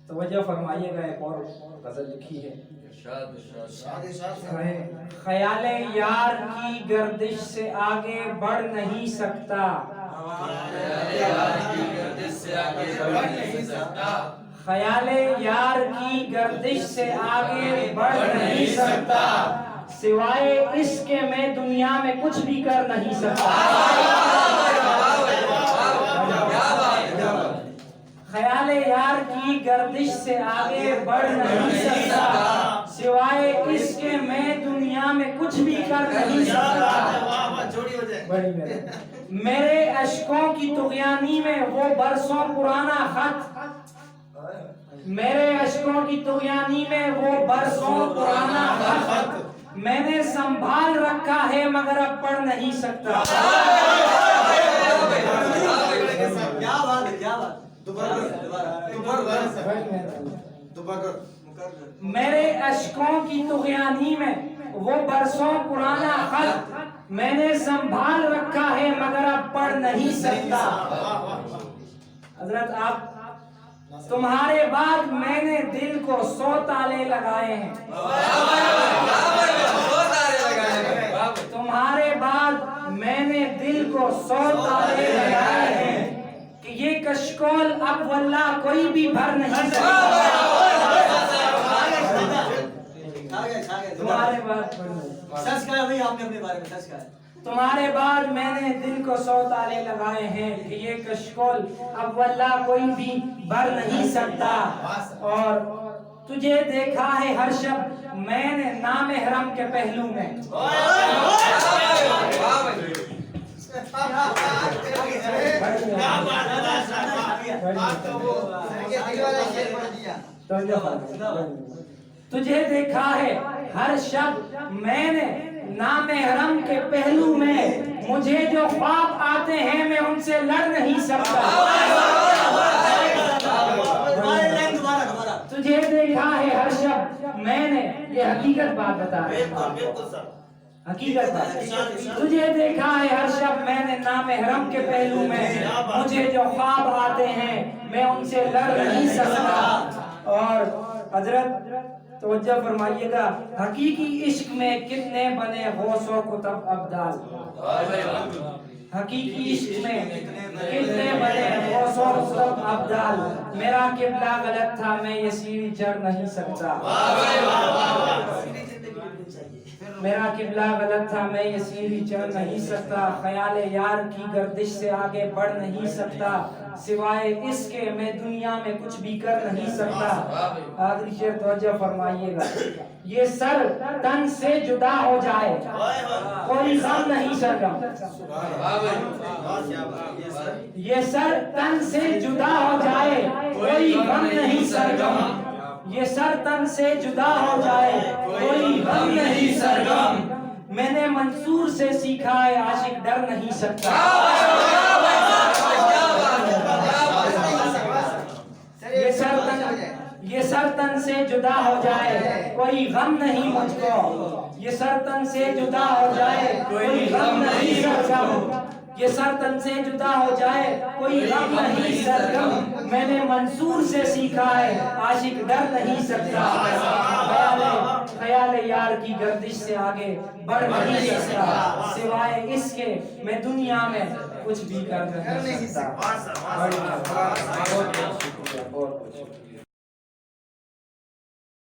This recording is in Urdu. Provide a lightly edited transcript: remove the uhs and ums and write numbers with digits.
توجہ فرمائیے گا، ایک اور غزل لکھی ہے، خیال یار کی گردش سے آگے بڑھ نہیں سکتا، خیال یار کی گردش سے آگے بڑھ نہیں سکتا، سوائے اس کے میں دنیا میں کچھ بھی کر نہیں سکتا، خیال یار کی گردش سے آگے بڑھ نہیں سکتا، سوائے اس کے میں دنیا میں کچھ بھی کر نہیں سکتا، میرے اشکوں کی طغیانی میں وہ برسوں پرانا خط، میرے اشکوں کی طغیانی میں وہ برسوں پرانا خط میں نے سنبھال رکھا ہے مگر اب پڑھ نہیں سکتا، میرے اشکوں کی طغیانی میں وہ برسوں پرانا خط میں نے سنبھال رکھا ہے مگر اب پڑھ نہیں سکتا، حضرت آپ تمہارے بعد میں نے دل کو 100 تالے لگائے ہیں، تمہارے بعد میں نے دل کو 100 تالے لگائے ہیں کہ یہ کشکول اب واللہ کوئی بھی بھر نہیں سکتا، تمہارے بعد تمہارے بعد میں نے دل کو 100 تالے لگائے ہیں کہ یہ کشکول اب واللہ کوئی بھی بھر نہیں سکتا، اور تجھے دیکھا ہے ہر شب میں نے نامحرم کے پہلو میں، تجھے دیکھا ہے ہر شب میں نے نامحرم کے پہلو میں، مجھے جو خواب آتے ہیں میں ان سے لڑ نہیں سکتا، تجھے دیکھا ہے ہر شب میں نے، یہ حقیقت بات بتا رہا ہوں، حقیقت بات، تجھے دیکھا ہے ہر شب میں نے نامحرم کے پہلو میں، مجھے جو خواب آتے ہیں میں ان سے لڑ نہیں سکتا، اور حضرت توجہ فرمائیے گا، حقیقی عشق میں کتنے بنے غوث و کتب ابدال، حقیقی عشق میں کتنے بنے غوث و کتب ابدال، میرا قبلہ غلط تھا میں یہ سیڑھی چڑھ نہیں سکتا، میرا قبلہ غلط تھا میں یہ سیڑھی چڑھ نہیں سکتا، خیال یار کی گردش سے آگے بڑھ نہیں سکتا، سوائے اس کے میں دنیا میں کچھ بھی کر نہیں سکتا، آخری شعر توجہ فرمائیے گا، یہ سر تن سے جدا ہو جائے کوئی غم نہیں سرگم، یہ سر تن سے جدا ہو جائے کوئی غم نہیں سرگم، یہ سر تن سے جدا ہو جائے کوئی غم نہیں سرگم، میں نے منصور سے سیکھا ہے عاشق ڈر نہیں سکتا، یہ سر تن سے جدا ہو جائے کوئی غم نہیں مجھ کو، یہ سر تن سے جدا ہو جائے کوئی غم نہیں سرگم، یہ سر تن سے جدا ہو جائے کوئی غم نہیں سرگم، میں نے منصور سے سیکھا ہے عاشق ڈر نہیں سکتا، خیال یار کی گردش سے آگے بڑھ نہیں سکتا، سوائے اس کے میں دنیا میں کچھ بھی کر نہیں سکتا۔